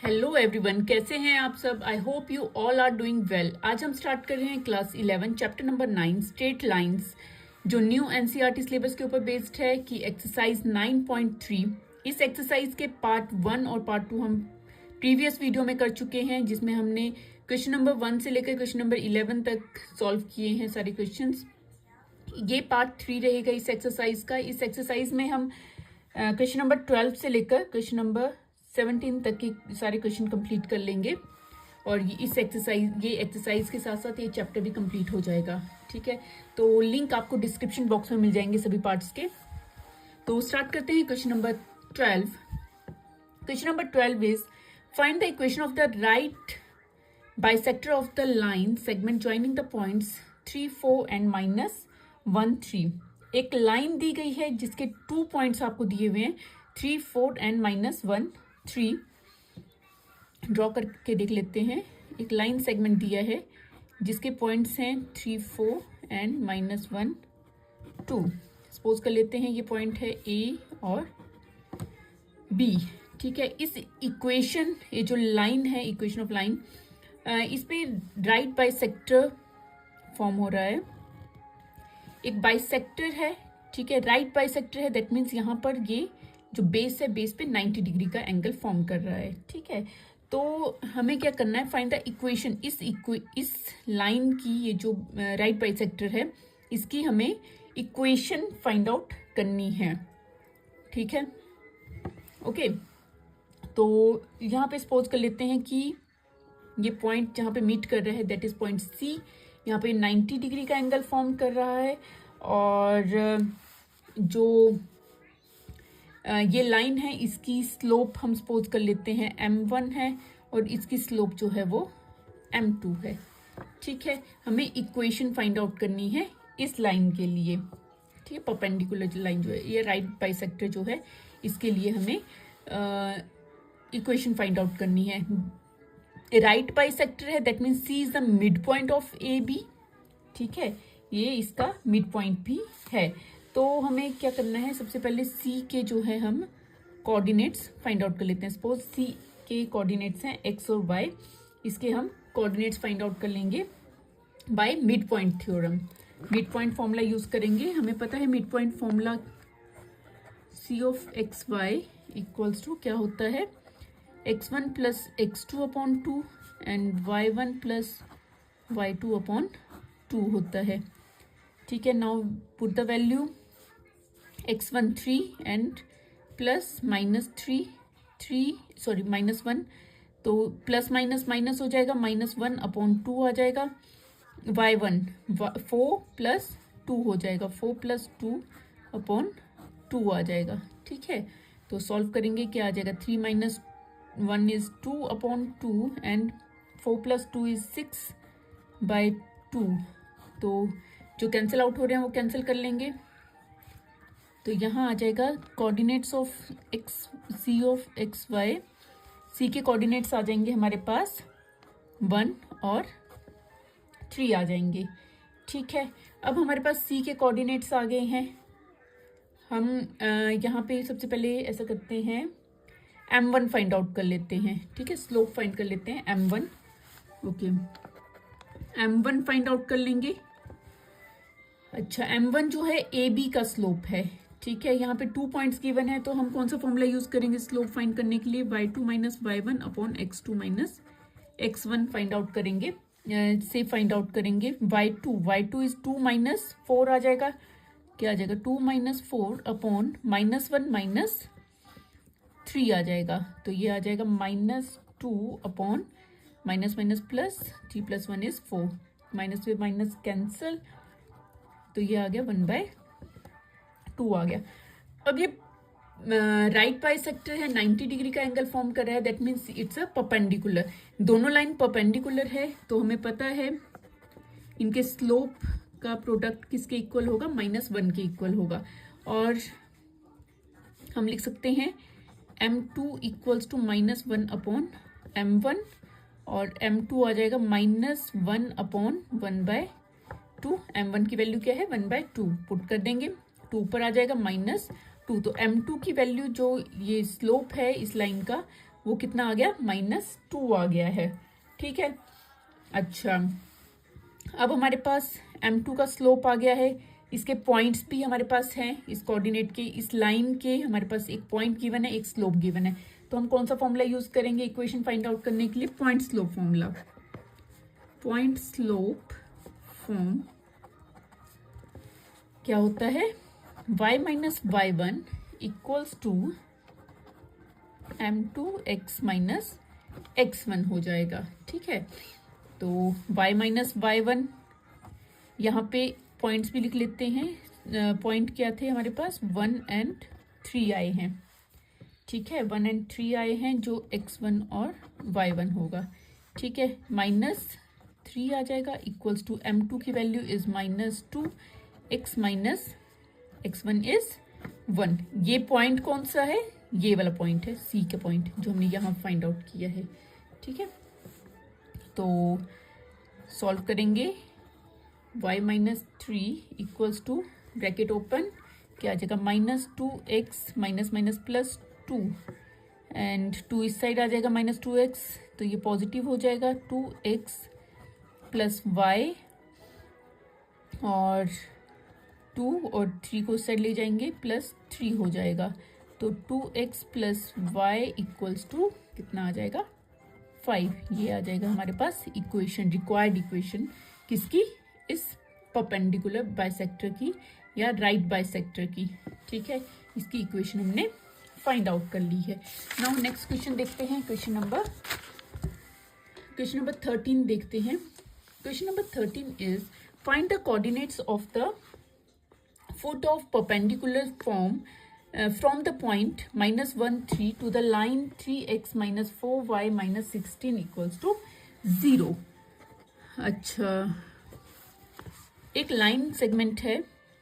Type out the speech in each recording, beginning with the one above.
Hello everyone, कैसे हैं आप सब। I hope you all are doing well. आज हम स्टार्ट कर रहे हैं class 11 chapter number 9 straight lines, जो न्यू एनसीईआरटी सिलेबस के ऊपर बेस्ड है कि एक्सरसाइज 9.3। इस एक्सरसाइज के पार्ट 1 और पार्ट 2 हम प्रीवियस वीडियो में कर चुके हैं, जिसमें हमने क्वेश्चन नंबर 1 से लेकर क्वेश्चन नंबर 11 तक सॉल्व किए हैं सारे क्वेश्चंस। ये पार्ट 3 रहेगा इस एक्सरसाइज का। इस एक्सरसाइज में हम क्वेश्चन नंबर 12 से लेकर क्वेश्चन नंबर 17 तक के सारे क्वेश्चन कंप्लीट कर लेंगे, और ये एक्सरसाइज के साथ साथ ये चैप्टर भी कंप्लीट हो जाएगा। ठीक है, तो लिंक आपको डिस्क्रिप्शन बॉक्स में मिल जाएंगे सभी पार्ट्स के। तो स्टार्ट करते हैं question number 12। Question number 12 is find the equation of the right bisector of the line segment joining the points 3, 4 and -1, 3। एक लाइन दी गई है जिसके 2 पॉइंट्स आपको दिए हुए हैं, 3, 4 एंड -1, 3। ड्रॉ करके देख लेते हैं। एक लाइन सेगमेंट दिया है जिसके पॉइंट्स हैं 3, 4 एंड -1, 2। सपोज कर लेते हैं ये पॉइंट है ए और बी। ठीक है, इस इक्वेशन, ये जो लाइन है, इक्वेशन ऑफ लाइन, इस पे राइट बाइसेक्टर फॉर्म हो रहा है। एक बाइसेक्टर है, ठीक है, राइट बाइसेक्टर है। दैट मीन्स यहाँ पर ये जो बेस है, बेस पे 90 डिग्री का एंगल फॉर्म कर रहा है। ठीक है, तो हमें क्या करना है, फाइंड द इक्वेशन। इस लाइन की, ये जो राइट बाइसेक्टर है, इसकी हमें इक्वेशन फाइंड आउट करनी है। ठीक है, ओके। तो यहाँ पे सपोज कर लेते हैं कि ये पॉइंट जहाँ पे मीट कर रहा है, दैट इज पॉइंट सी। यहाँ पे 90 डिग्री का एंगल फॉर्म कर रहा है, और जो ये लाइन है, इसकी स्लोप हम सपोज कर लेते हैं m1 है, और इसकी स्लोप जो है वो m2 है। ठीक है, हमें इक्वेशन फाइंड आउट करनी है इस लाइन के लिए। ठीक है, परपेंडिकुलर लाइन जो है, ये राइट बाइसेक्टर जो है, इसके लिए हमें इक्वेशन फाइंड आउट करनी है। राइट बाइसेक्टर है, that means C is the mid point of A B. ठीक है, ये इसका मिड पॉइंट भी है। तो हमें क्या करना है, सबसे पहले सी के जो है हम कोऑर्डिनेट्स फाइंड आउट कर लेते हैं। सपोज सी के कोऑर्डिनेट्स हैं एक्स और वाई, इसके हम कोऑर्डिनेट्स फाइंड आउट कर लेंगे by mid point theorem. Mid point formula use करेंगे। हमें पता है mid point formula C of X Y equals to क्या होता है, x1 plus x2 upon 2 and y1 plus y2 upon 2 होता है। ठीक है, now put the value x1 3 and plus -1, तो प्लस माइनस माइनस हो जाएगा, -1 अपॉन 2 आ जाएगा। y1 4 प्लस 2 हो जाएगा, 4 प्लस 2 अपॉन 2 आ जाएगा। ठीक है, तो सॉल्व करेंगे, क्या आ जाएगा, 3 minus 1 is 2 upon 2 and 4 plus 2 is 6 by 2। तो जो कैंसिल आउट हो रहे हैं वो कैंसिल कर लेंगे। तो यहाँ आ जाएगा coordinates of X, C of X Y. C के कोऑर्डिनेट्स आ जाएंगे हमारे पास 1 और 3 आ जाएंगे। ठीक है, अब हमारे पास सी के कोऑर्डिनेट्स आ गए हैं। हम यहाँ पे सबसे पहले ऐसा करते हैं, m1 फाइंड आउट कर लेते हैं। ठीक है, स्लोप फाइंड कर लेते हैं m1। Okay, m1 find out कर लेंगे। अच्छा, m1 जो है ए बी का स्लोप है। ठीक है, यहाँ पे 2 पॉइंट्स गिवन है, तो हम कौन सा फॉर्मूला यूज करेंगे स्लोप फाइंड करने के लिए, y2 minus y1 upon x2 minus x1 find out करेंगे, से फाइंड आउट करेंगे। y2 इज 2 माइनस 4 आ जाएगा, क्या आ जाएगा, 2 माइनस 4 अपॉन -1 माइनस 3 आ जाएगा। तो ये आ जाएगा -2 upon minus minus plus, 3 plus 1 is 4, minus में माइनस कैंसल, तो ये आ गया 1/2 आ गया। अब ये राइट बाइसेक्टर है, 90 डिग्री का एंगल फॉर्म कर रहा है, that means it's a perpendicular. दोनों लाइन परपेंडिकुलर है, तो हमें पता है इनके स्लोप का प्रोडक्ट किसके इक्वल होगा, -1 के इक्वल होगा। और हम लिख सकते हैं m2 equals to -1 upon m1, और m2 आ जाएगा -1 अपॉन 1/2। m1 की वैल्यू क्या है, 1/2 पुट कर देंगे, 2 पर आ जाएगा -2। तो m2 की वैल्यू, जो ये स्लोप है इस लाइन का, वो कितना आ गया, -2 आ गया है। ठीक है, अच्छा अब हमारे पास m2 का स्लोप आ गया है, इसके पॉइंट्स भी हमारे पास हैं, इस कोऑर्डिनेट के, इस लाइन के हमारे पास एक पॉइंट गिवन है, एक स्लोप गिवन है। तो हम कौन सा फॉर्मूला यूज करेंगे इक्वेशन फाइंड आउट करने के लिए, point slope formula. Point slope form क्या होता है, y minus y1 equals to m2x minus x1 हो जाएगा। ठीक है, तो y माइनस y1, यहाँ पे पॉइंट्स भी लिख लेते हैं। पॉइंट क्या थे हमारे पास, 1 and 3 आए हैं। ठीक है, 1 and 3 आए हैं, जो x1 और y1 होगा। ठीक है, -3 आ जाएगा इक्वल्स टू m2 की value is -2, x minus x1 is 1। ये पॉइंट कौन सा है, ये वाला पॉइंट है, सी का पॉइंट जो हमने यहाँ फाइंड आउट किया है। ठीक है, तो सॉल्व करेंगे, y minus 3 equals to bracket open, क्या आ जाएगा, -2x माइनस माइनस +2 एंड 2 इस साइड आ जाएगा -2x, तो ये पॉजिटिव हो जाएगा, 2x प्लस y और 2 और 3 को इस साइड ले जाएंगे +3 हो जाएगा, तो 2x plus Y equals to कितना आ जाएगा, 5। ये आ जाएगा हमारे पास इक्वेशन, रिक्वायर्ड इक्वेशन किसकी, इस परपेंडिकुलर बाइसेक्टर की या राइट बाइसेक्टर की। ठीक है, इसकी इक्वेशन हमने फाइंड आउट कर ली है। नाउ नेक्स्ट क्वेश्चन देखते हैं, क्वेश्चन नंबर 13 देखते हैं। Question number 13 is find the coordinates of the foot of perpendicular form from the point -1 3 to the line 3x minus 4y minus 16 equals to 0। अच्छा, एक line segment है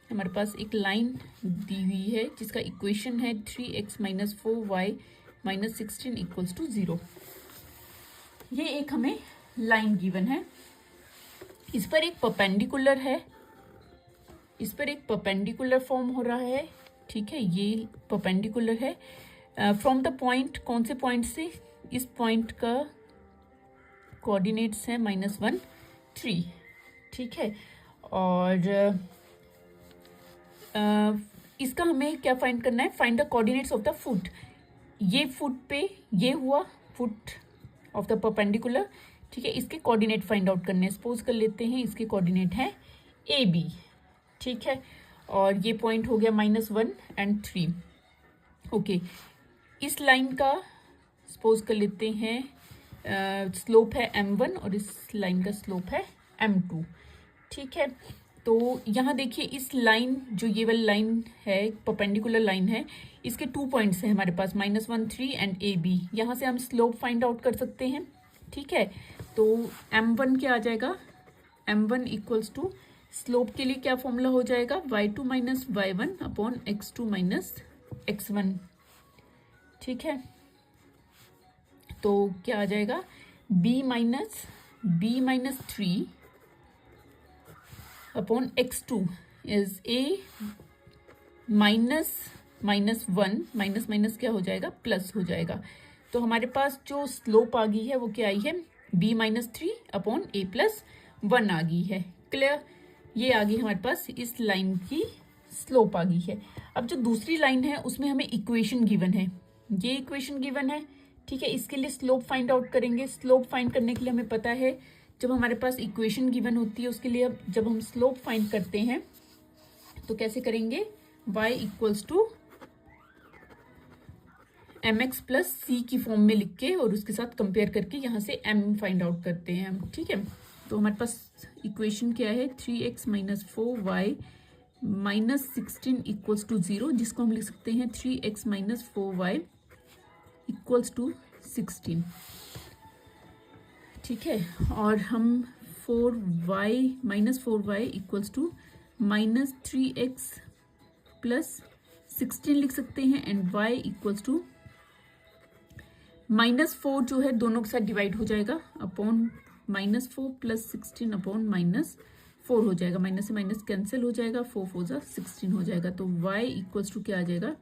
हमारे पास, एक line दी हुई है जिसका इक्वेशन है 3x minus 4y minus 16 equals to 0। ये एक हमें लाइन गिवन है, इस पर एक परपेंडिकुलर है, इस पर एक परपेंडिकुलर फॉर्म हो रहा है। ठीक है, ये परपेंडिकुलर है फ्रॉम द पॉइंट, कौन से पॉइंट से, इस पॉइंट का कोऑर्डिनेट्स है -1 3। ठीक है, और इसका हमें क्या फाइंड करना है, find the coordinates of the foot. ये फुट पे ये हुआ फुट ऑफ द परपेंडिकुलर। ठीक है, इसके कोऑर्डिनेट फाइंड आउट करने हैं। सपोज कर लेते हैं इसके कोऑर्डिनेट है AB। ठीक है, और ये पॉइंट हो गया -1 and 3। ओके, इस लाइन का सपोज कर लेते हैं स्लोप है m1 और इस लाइन का स्लोप है m2। ठीक है, तो यहाँ देखिए इस लाइन, जो ये वाली लाइन है परपेंडिकुलर लाइन है, इसके 2 पॉइंट्स हैं हमारे पास -1 3 एंड AB। यहाँ से हम स्लोप फाइंड आउट कर सकते हैं। ठीक है, तो m1 क्या आ जाएगा, m1 इक्वल्स टू, स्लोप के लिए क्या फॉर्मूला हो जाएगा, y2 minus y1 upon x2 minus x1। ठीक है, तो क्या आ जाएगा, b minus 3 upon x2 is a minus -1 minus minus क्या हो जाएगा, प्लस हो जाएगा। तो हमारे पास जो स्लोप आ गई है वो क्या आई है, b minus 3 upon a plus 1 आ गई है। क्लियर, ये आ गई हमारे पास इस लाइन की स्लोप आ गई है। अब जो दूसरी लाइन है उसमें हमें इक्वेशन गिवन है, ये इक्वेशन गिवन है। ठीक है, इसके लिए स्लोप फाइंड आउट करेंगे। स्लोप फाइंड करने के लिए हमें पता है, जब हमारे पास इक्वेशन गिवन होती है उसके लिए अब जब हम स्लोप फाइंड करते हैं तो कैसे करेंगे, y equals to mx plus C की फॉर्म में लिख के और उसके साथ कंपेयर करके यहाँ से m फाइंड आउट करते हैं हम। ठीक है, तो हमारे पास इक्वेशन क्या है, 3x minus 4y minus 16 equals to 0, जिसको हम लिख सकते हैं 3x minus 4y equals to 16। ठीक है, और हम 4y minus 4y equals to minus 3x plus 16 लिख सकते हैं एंड y इक्वल्स टू -4 जो है दोनों के साथ डिवाइड हो जाएगा अपॉन -4 प्लस 16 अपॉन -4 हो जाएगा, माइनस से माइनस कैंसिल हो जाएगा, 4 4 जा 16 हो जाएगा। तो y इक्वल्स टू क्या आ जाएगा,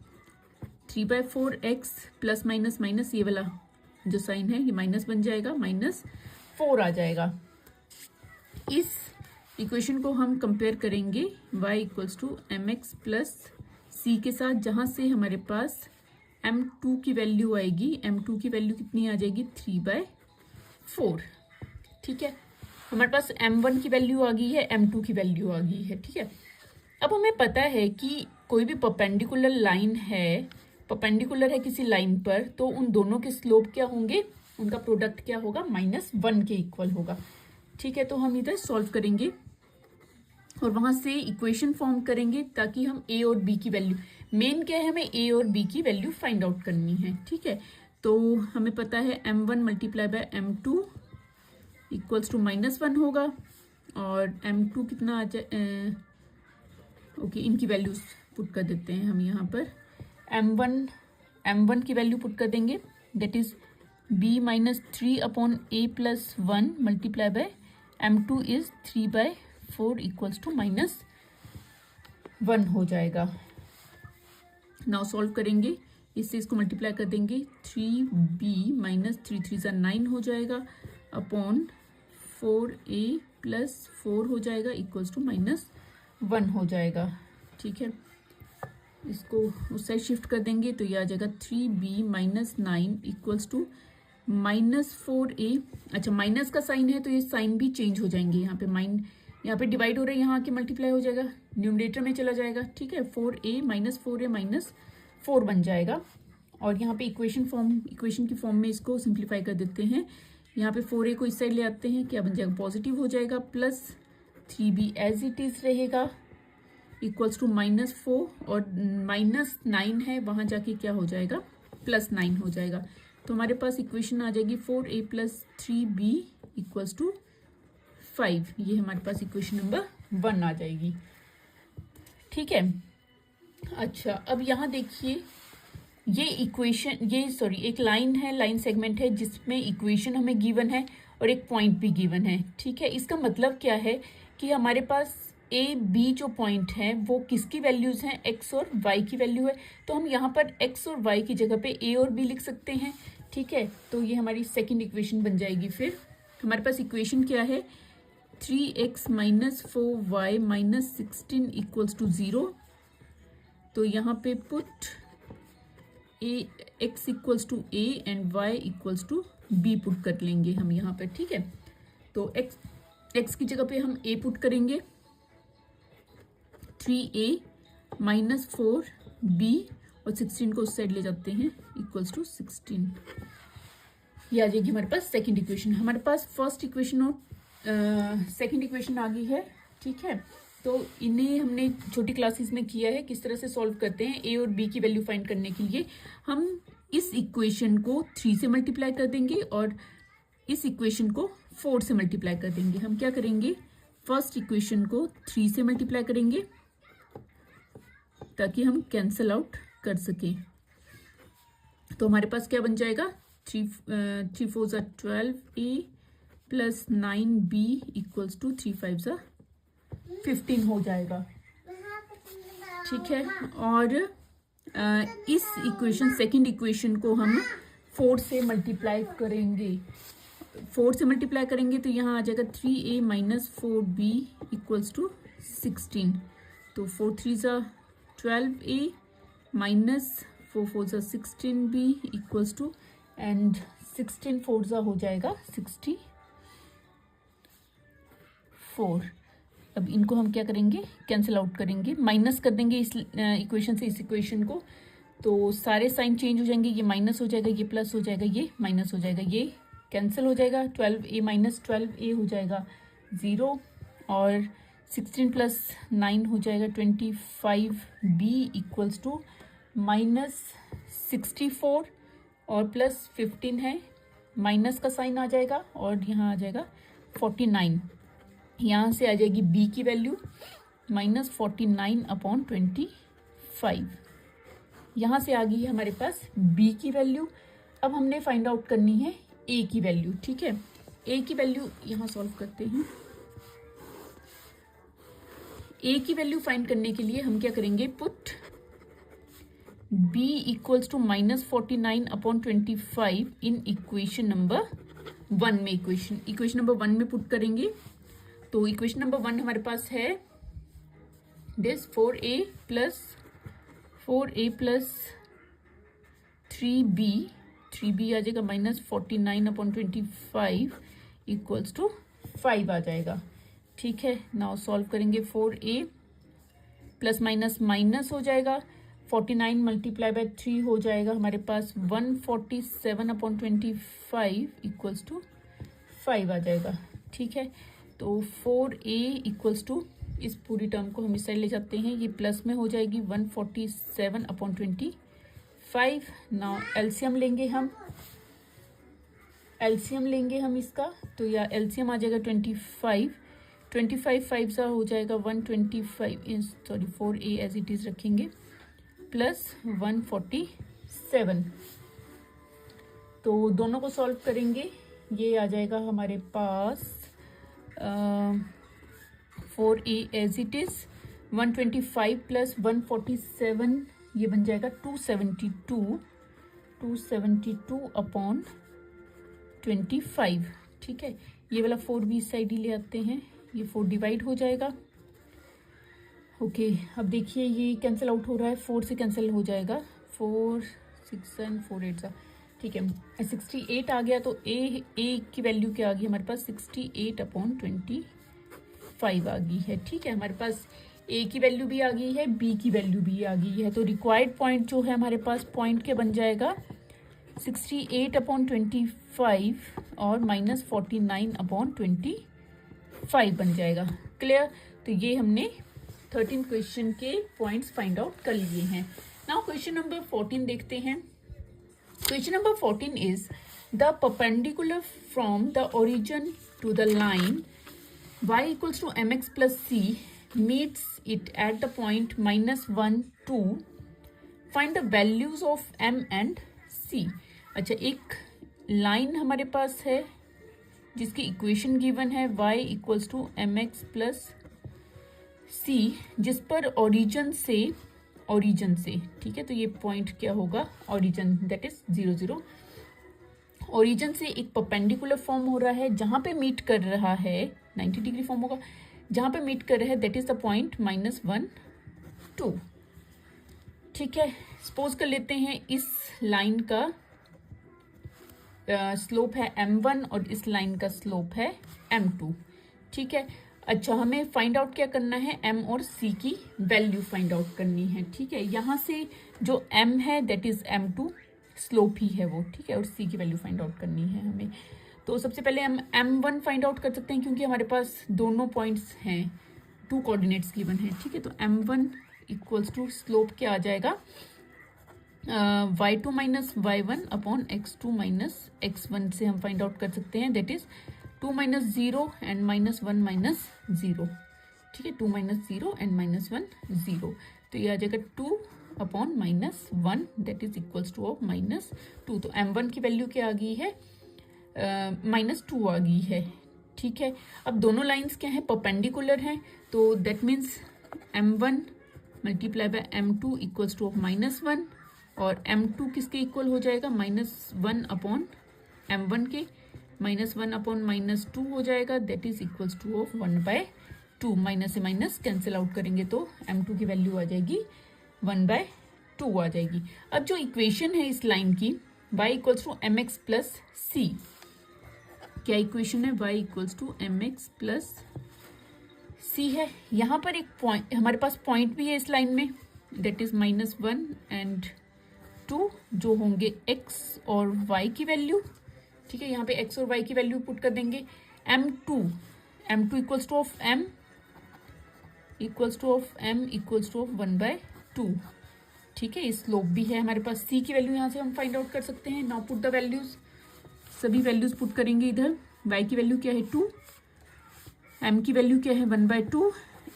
3/4x प्लस माइनस माइनस ये वाला जो साइन है ये माइनस बन जाएगा, -4 आ जाएगा। इस इक्वेशन को हम कंपेयर करेंगे y equals to mx plus c के साथ, जहां से हमारे पास m2 की वैल्यू आएगी। m2 की वैल्यू कितनी आ जाएगी, 3/4। ठीक है, हमारे पास m1 की वैल्यू आ गई है, m2 की वैल्यू आ गई है। ठीक है, अब हमें पता है कि कोई भी परपेंडिकुलर लाइन है, परपेंडिकुलर है किसी लाइन पर, तो उन दोनों के स्लोप क्या होंगे, उनका प्रोडक्ट क्या होगा, -1 के इक्वल होगा। ठीक है, तो हम इधर सॉल्व करेंगे और वहां से इक्वेशन फॉर्म करेंगे ताकि हम a और b की वैल्यू, मेन क्या है, हमें a और b की वैल्यू फाइंड आउट करनी है। ठीक है, तो हमें पता है m1 multiply by m2 equals to -1 होगा, और m2 कितना आ जाए, ओके, इनकी वैल्यूज पुट कर देते हैं हम यहाँ पर। m1 की वैल्यू पुट कर देंगे, that is b -3/a+1 multiply by m2 is 3/4 equals to -1 हो जाएगा। नाउ सॉल्व करेंगे, इससे इसको मल्टीप्लाई कर देंगे, 3b -3 3 9 हो जाएगा अपॉन 4a + 4 हो जाएगा इक्वल्स टू -1 हो जाएगा। ठीक है, इसको उस साइड शिफ्ट कर देंगे तो ये आ जाएगा 3b -9 इक्वल्स टू -4a। अच्छा, माइनस का साइन है तो ये साइन भी चेंज हो जाएंगे, यहाँ पे यहाँ पे डिवाइड हो रहा है, यहाँ के मल्टीप्लाई हो जाएगा, न्यूमरेटर में चला जाएगा। ठीक है, 4a -4a -4 बन जाएगा, और यहाँ पे इक्वेशन की फॉर्म में इसको सिंप्लीफाई कर देते हैं। यहाँ पे 4a को इस साइड ले आते हैं, क्या बन जाएगा, पॉजिटिव हो जाएगा, plus 3b as it is रहेगा इक्वल्स टू -4, और -9 है, वहां जाके क्या हो जाएगा, +9 हो जाएगा। तो हमारे पास इक्वेशन आ जाएगी 4a + 3b इक्वल्स टू 5। ये हमारे पास इक्वेशन नंबर 1 आ जाएगी। ठीक है, अच्छा, अब यहाँ देखिए, ये इक्वेशन, एक लाइन है, लाइन सेगमेंट है जिसमें इक्वेशन हमें गिवन है और एक पॉइंट भी गिवन है। ठीक है, इसका मतलब क्या है कि हमारे पास ए बी जो पॉइंट है वो किसकी वैल्यूज हैं, x और y की वैल्यू है, तो हम यहाँ पर x और y की जगह पे a और b लिख सकते हैं। ठीक है, तो ये हमारी सेकंड इक्वेशन बन जाएगी। फिर हमारे पास इक्वेशन क्या है, 3x - 4y - 16 इक्वल्स टू 0। तो यहाँ पे put x equals to a and y equals to b put कर लेंगे हम यहाँ पर। ठीक है, तो x की जगह पे हम a पुट करेंगे, 3a - 4b, और 16 को उस साइड ले जाते हैं इक्वल्स टू 16। ये आ जाएगी हमारे पास सेकंड इक्वेशन। हमारे पास फर्स्ट इक्वेशन और सेकंड इक्वेशन आ गई है। ठीक है, तो इन्हें हमने छोटी क्लासेस में किया है, किस तरह से सॉल्व करते हैं। a और b की वैल्यू फाइंड करने के लिए हम इस इक्वेशन को 3 से मल्टीप्लाई कर देंगे और इस इक्वेशन को 4 से मल्टीप्लाई कर देंगे। हम क्या करेंगे, फर्स्ट इक्वेशन को 3 से मल्टीप्लाई करेंगे ताकि हम कैंसल आउट कर सकें। तो हमारे पास क्या बन जाएगा, 3 4 12a + 9b इक्वल्स टू 3 5 15 हो जाएगा। ठीक है, और इस इक्वेशन, सेकंड इक्वेशन को हम 4 से मल्टीप्लाई करेंगे। 4 से मल्टीप्लाई करेंगे तो यहाँ आ जाएगा 3a - 4b इक्वल्स टू 16। तो 4 3 12a -4 4 16b equals to, and 16 4 हो जाएगा 64। अब इनको हम क्या करेंगे, कैंसिल आउट करेंगे, माइनस कर देंगे इस इक्वेशन से इस इक्वेशन को, तो सारे साइन चेंज हो जाएंगे, ये माइनस हो जाएगा, ये प्लस हो जाएगा, ये माइनस हो जाएगा, ये कैंसिल हो जाएगा, 12a - 12a हो जाएगा 0, और 16 + 9 हो जाएगा 25b इक्वल्स टू -64, और प्लस 15 है, माइनस का साइन आ जाएगा, और यहाँ आ जाएगा 49। यहाँ से आ जाएगी b की वैल्यू -49/25। यहाँ से आ गई है हमारे पास b की वैल्यू। अब हमने फाइंड आउट करनी है a की वैल्यू। ठीक है, a की वैल्यू यहाँ सॉल्व करते हैं। a की वैल्यू फाइंड करने के लिए हम क्या करेंगे, put b equals to -49/25 in equation number 1 में। इक्वेशन नंबर 1 में पुट करेंगे तो इक्वेशन नंबर 1 हमारे पास है दिस 4a प्लस 3b आ जाएगा -49/25 इक्वल्स टू 5 आ जाएगा। ठीक है, नाउ सॉल्व करेंगे। 4a प्लस माइनस हो जाएगा, 49 मल्टीप्लाई बाय 3 हो जाएगा हमारे पास 147/25 इक्वल्स टू 5 आ जाएगा। ठीक है, तो 4a इक्वल्स टू इस पूरी टर्म को हम इस साइड ले जाते हैं, ये प्लस में हो जाएगी 147/25। नाउ एलसीएम लेंगे हम इसका, तो या एलसीएम आ जाएगा 25 5 सा हो जाएगा 125 sorry 4a as it is रखेंगे प्लस 147। तो दोनों को सॉल्व करेंगे, ये आ जाएगा हमारे पास 4a as it is 125 plus 147 ये बन जाएगा 272/25। ठीक है, ये वाला 4 भी इस साइड ही ले आते हैं, ये 4 डिवाइड हो जाएगा। ओके, अब देखिए ये कैंसिल आउट हो रहा है, 4 से कैंसिल हो जाएगा, 4 6 एंड 4 8 सा। ठीक है, 68 आ गया, तो ए की वैल्यू क्या आ गई हमारे पास 68/25 आ गई है। ठीक है, हमारे पास ए की वैल्यू भी आ गई है, बी की वैल्यू भी आ गई है, तो रिक्वायर्ड पॉइंट जो है हमारे पास पॉइंट के बन जाएगा 68/25 और -49/25 बन जाएगा। क्लियर? तो ये हमने 13 क्वेश्चन के पॉइंट्स फाइंड आउट कर लिए हैं। नाउ क्वेश्चन नंबर 14 देखते हैं। Question number 14 is the perpendicular from the origin to the line y equals to mx plus c meets it at the point -1 2. Find the values of m and c. अच्छा, एक line हमारे पास है जिसकी equation given है y equals to mx plus c, जिस पर origin से ठीक है, तो ये पॉइंट क्या होगा, ओरिजिन दैट इज 0 0। ओरिजिन से एक परपेंडिकुलर फॉर्म हो रहा है, जहां पे मीट कर रहा है 90 डिग्री फॉर्म होगा, जहां पे मीट कर रहा है दैट इज द पॉइंट -1 2। ठीक है, सपोज कर लेते हैं इस लाइन का स्लोप है m1 और इस लाइन का स्लोप है m2। ठीक है, अच्छा, हमें फाइंड आउट क्या करना है, m और c की वैल्यू फाइंड आउट करनी है। ठीक है, यहाँ से जो m है दैट इज m2, स्लोप ही है वो। ठीक है, और c की वैल्यू फाइंड आउट करनी है हमें। तो सबसे पहले हम m1 फाइंड आउट कर सकते हैं, क्योंकि हमारे पास दोनों पॉइंट्स हैं, 2 कोऑर्डिनेट्स गिवन है। ठीक है, तो m1 इक्वल्स टू स्लोप क्या आ जाएगा, y2 minus y1 upon x2 minus x1 से हम फाइंड आउट कर सकते हैं, that is 2 minus 0 and -1 minus 0। ठीक है, 2 माइनस 0 एंड -1 0, तो ये आ जाएगा 2 upon -1 that is equals to of -2। तो m1 की वैल्यू क्या आ गई है, -2 आ गई है। ठीक है, अब दोनों लाइंस क्या है, परपेंडिकुलर हैं, तो that means m1 multiply by m2 equals to of -1, और m2 किसके इक्वल हो जाएगा, -1 अपॉन m1 के, -1 अपॉन -2 हो जाएगा, that is equals to of 1/2। Minus से माइनस कैंसिल आउट करेंगे तो m2 की वैल्यू आ जाएगी 1/2 आ जाएगी। अब जो इक्वेशन है इस लाइन की y equals to mx plus c, क्या इक्वेशन है, y equals to mx plus c है। यहाँ पर एक पॉइंट, हमारे पास पॉइंट भी है इस लाइन में, दैट इज -1 एंड 2, जो होंगे x और y की वैल्यू। ठीक है, यहाँ पे x और y की वैल्यू पुट कर देंगे। m2 equals to of m equals to of 1/2। ठीक है, इस स्लोप भी है हमारे पास, c की वैल्यू यहाँ से हम फाइंड आउट कर सकते हैं। नाउ पुट द वैल्यूज, सभी वैल्यूज पुट करेंगे इधर। y की वैल्यू क्या है 2, m की वैल्यू क्या है 1/2,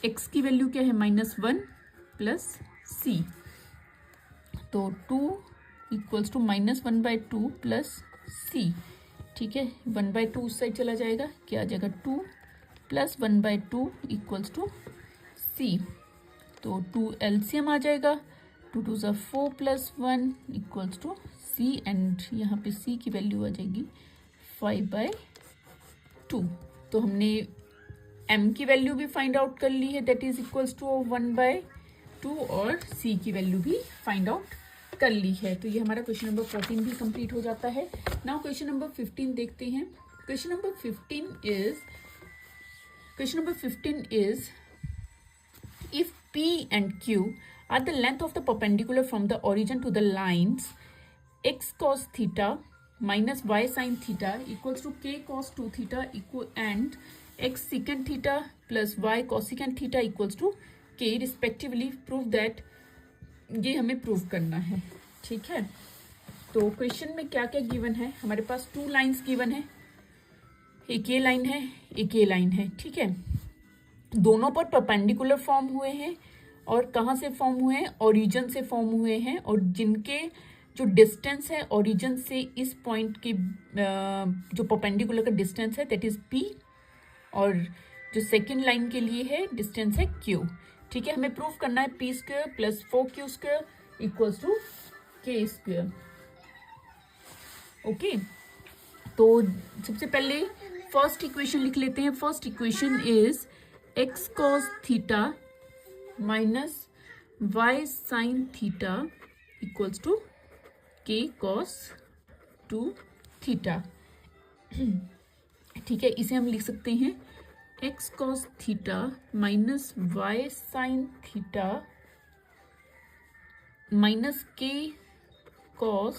x की वैल्यू क्या है -1 प्लस c, तो 2 इक्वल्स टू -1/2 प्लस c। ठीक है, 1/2 उस साइड चला जाएगा, क्या आ जाएगा 2 प्लस 1/2 इक्वल्स टू c, तो 2 एलसीएम आ जाएगा, 2 2 ज़ा 4 plus 1 equals to c and यहाँ पे c की वैल्यू आ जाएगी 5/2। तो हमने m की वैल्यू भी फाइंड आउट कर ली है, दैट इज इक्वल्स टू 1/2 और c की वैल्यू भी फाइंड आउट कर ली है। तो ये हमारा क्वेश्चन नंबर 14 भी कंप्लीट हो जाता है। नाउ क्वेश्चन नंबर 15 देखते हैं। Question number 15 is if P and Q are the length of the perpendicular from the origin to the lines x cos theta minus y sin theta equals to k cos 2 theta equal and x secant theta plus y cosecant theta equals to k respectively, prove that, ये हमें prove करना है। ठीक है, तो question में क्या क्या गिवन है, हमारे पास 2 लाइंस गिवन है, एक ये लाइन है एक ये लाइन है। ठीक है, दोनों पर परपेंडिकुलर फॉर्म हुए हैं और कहाँ से फॉर्म हुए हैं, ओरिजिन से फॉर्म हुए हैं, और जिनके जो डिस्टेंस है ओरिजिन से इस पॉइंट की जो परपेंडिकुलर का डिस्टेंस है दैट इज p, और जो सेकेंड लाइन के लिए है डिस्टेंस है q। ठीक है, हमें प्रूफ करना है p square plus 4q² equals to k square. Okay, तो सबसे पहले फर्स्ट इक्वेशन लिख लेते हैं। First equation is x cos theta minus y sin theta equals to k cos 2 theta. ठीक है, इसे हम लिख सकते हैं x cos theta minus y sin theta minus k cos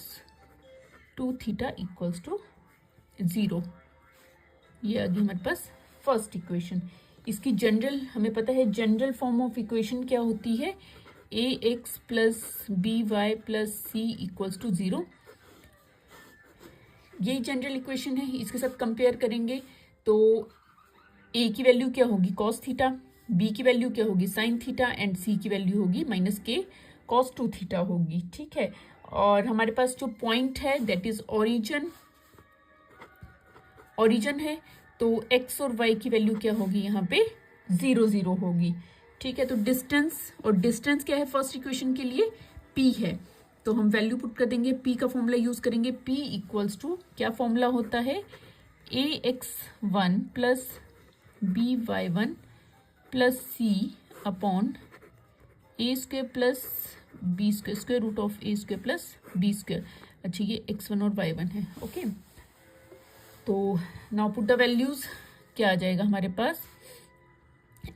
2 theta equals to 0। ये आ गई हमारे पास फर्स्ट इक्वेशन। इसकी जनरल हमें पता है, जनरल फॉर्म ऑफ इक्वेशन क्या होती है, ax plus by plus c equals to 0। यही जनरल इक्वेशन है। इसके साथ कंपेयर करेंगे तो a की वैल्यू क्या होगी cos थीटा, b की वैल्यू क्या होगी sin थीटा एंड c की वैल्यू होगी माइनस k cos 2 थीटा होगी। ठीक है, और हमारे पास जो पॉइंट है दैट इज ओरिजिन है, तो x और y की वैल्यू क्या होगी, यहाँ पे 0 0 होगी। ठीक है, तो डिस्टेंस, और डिस्टेंस क्या है फर्स्ट इक्वेशन के लिए p है, तो हम वैल्यू पुट कर देंगे, p का फॉर्मूला यूज करेंगे, p इक्वल्स टू क्या फॉर्मूला होता है, ax1 plus by1 plus c upon a square plus b square, square root of a square plus b square. अच्छा, ये x1 और y1 है। ओके, तो नाउ पुट द वैल्यूज, क्या आ जाएगा हमारे पास,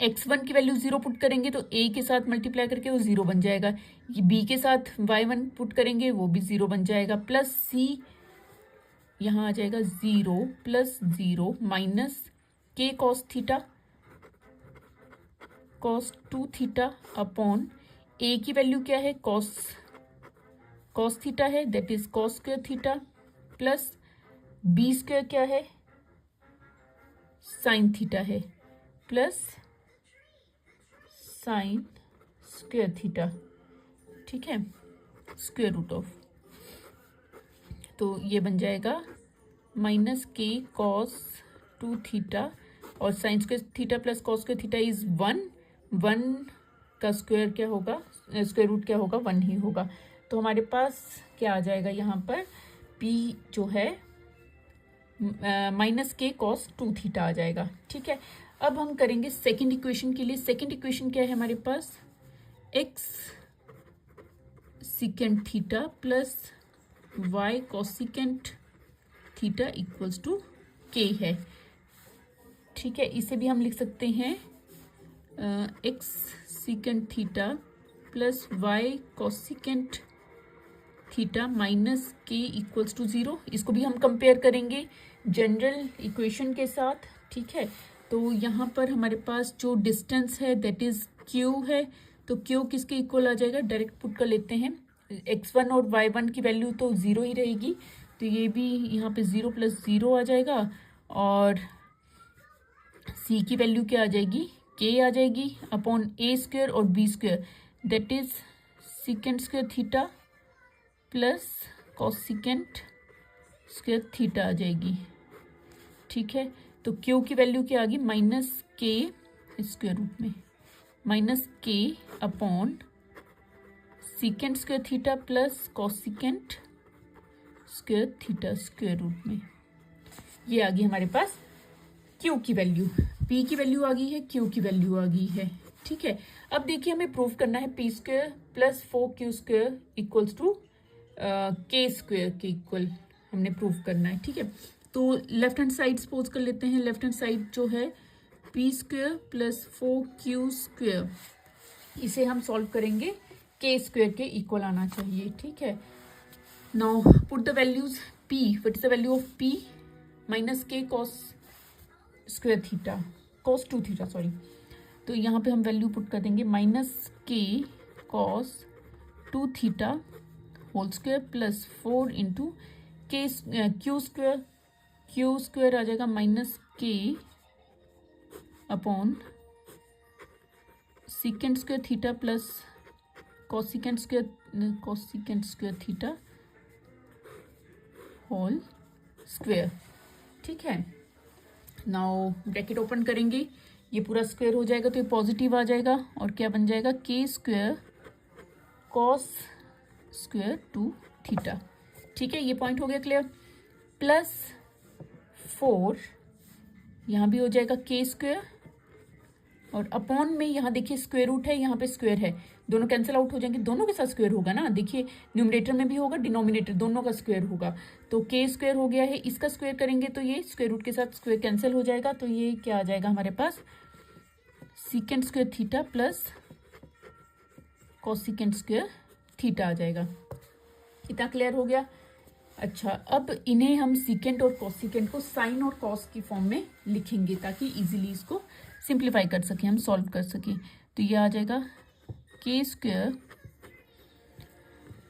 x1 की वैल्यू 0 पुट करेंगे तो a के साथ मल्टीप्लाई करके वो 0 बन जाएगा, ये b के साथ y1 पुट करेंगे वो भी 0 बन जाएगा, प्लस c यहाँ आ जाएगा 0 plus 0 minus k cos theta cos 2 theta upon a की वैल्यू क्या है, cos थीटा है that is cos square theta, plus b square क्या है, साइन थीटा है, प्लस साइन स्क्वायर थीटा। ठीक है, स्क्वायर रूट ऑफ, तो ये बन जाएगा माइनस k cos 2 थीटा और sine square theta plus cos square theta is 1 का स्क्वायर क्या होगा, स्क्वायर रूट क्या होगा, 1 ही होगा। तो हमारे पास क्या आ जाएगा यहाँ पर, p जो है माइनस k cos 2 थीटा आ जाएगा। ठीक है, अब हम करेंगे सेकंड इक्वेशन के लिए। सेकंड इक्वेशन क्या है हमारे पास, x secant theta plus y cosecant theta equals to k है। ठीक है, इसे भी हम लिख सकते हैं x secant theta plus y cosecant theta minus k equals to 0। इसको भी हम कंपेयर करेंगे जनरल इक्वेशन के साथ। ठीक है, तो यहाँ पर हमारे पास जो डिस्टेंस है दैट इज q है, तो q किसके इक्वल आ जाएगा, डायरेक्ट पुट कर लेते हैं, x1 और y1 की वैल्यू तो 0 ही रहेगी, तो ये भी यहाँ पे 0 प्लस 0 आ जाएगा, और c की वैल्यू क्या आ जाएगी, k आ जाएगी अपॉन a स्क्वायर और b square that is secant square theta plus cosecant square theta आ जाएगी। ठीक है, तो q की वैल्यू क्या आ गई, माइनस k स्क्वायर रूट में minus k upon secant square theta plus cosecant square theta square root में। ये आ गई हमारे पास क्यू की वैल्यू, पी की वैल्यू आ गई है, क्यू की वैल्यू आ गई है। ठीक है, अब देखिए हमें प्रूव करना है P square plus 4q square equals to K square के इक्वल हमने प्रूव करना है। ठीक है, तो लेफ्ट हैंड साइड सपोज कर लेते हैं, लेफ्ट हैंड साइड जो है P square plus 4q square, इसे हम सॉल्व करेंगे के स्क्वायर के इक्वल आना चाहिए। ठीक है, now put the values p, what is the value of p minus के cos square theta, cos 2 theta sorry, तो यहाँ पे हम वैल्यू पुट कर देंगे माइनस के cos 2 theta whole square plus 4 into K Q square आ जाएगा minus K upon secant square theta plus cosecant square theta whole square. ठीक है, नाउ ब्रैकेट ओपन करेंगे, ये पूरा स्क्वायर हो जाएगा तो ये पॉजिटिव आ जाएगा और क्या बन जाएगा के स्क्वायर कॉस स्क्वायर 2 थीटा। ठीक है, ये पॉइंट हो गया क्लियर, प्लस 4 यहाँ भी हो जाएगा के स्क्वायर और अपॉन में यहाँ देखिए स्क्वायर रूट है, यहाँ पे स्क्वायर है, दोनों कैंसिल आउट हो जाएंगे, दोनों के साथ स्क्वायर होगा ना, देखिए न्यूमरेटर में भी होगा डिनोमिनेटर दोनों का स्क्वायर होगा, तो के स्क्वायर हो गया है, इसका स्क्वायर करेंगे तो ये स्क्वायर रूट के साथ स्क्वायर कैंसिल हो जाएगा, तो ये क्या आ जाएगा हमारे पास secant square theta plus cosecant square theta आ जाएगा। कितना क्लियर हो गया? अच्छा, अब इन्हें हम सीकेंट और कॉसिकेंट को साइन और कॉस की फॉर्म में लिखेंगे ताकि इजीली इसको सिंप्लीफाई कर सकें, हम सॉल्व कर सकें। तो ये आ जाएगा के square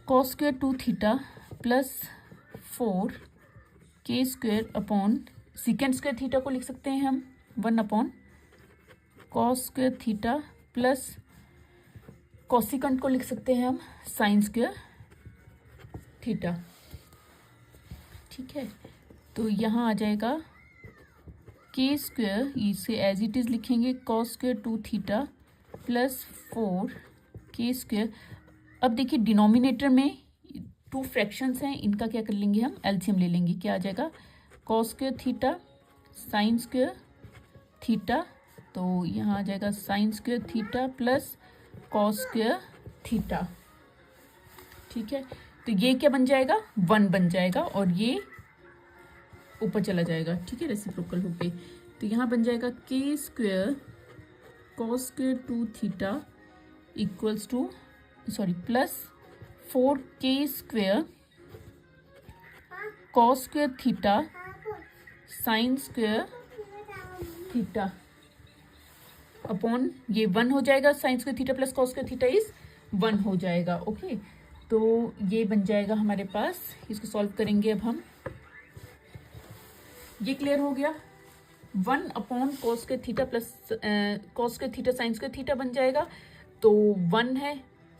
cos square 2 theta plus 4 के square upon secant square theta को लिख सकते हैं हम 1 upon cos square theta plus cosecant को लिख सकते हैं हम साइन स्क्वायर थीटा। ठीक है, तो यहाँ आ जाएगा के स्क्वायर, इसे एज इट इज़ लिखेंगे कॉस स्क्वायर 2 थीटा प्लस 4 के स्क्वायर। अब देखिए डिनोमिनेटर में 2 फ्रैक्शंस हैं, इनका क्या कर लेंगे हम एलसीएम ले लेंगे, क्या आ जाएगा cos square theta sine square theta, तो यहाँ आ जाएगा sine square theta plus cos square theta. ठीक है, तो ये क्या बन जाएगा 1 बन जाएगा और ये ऊपर चला जाएगा। ठीक है, रेसिप्रोकल होके, तो यहाँ बन जाएगा के square cos square 2 theta equals two plus 4 के square cos square theta sine square theta upon ये 1 हो जाएगा, sine square theta plus cos square theta is 1 हो जाएगा। ओके, तो ये बन जाएगा हमारे पास, इसको सॉल्व करेंगे अब हम, ये क्लियर हो गया 1 upon cos square theta plus cos square theta sine square theta बन जाएगा, तो 1 है,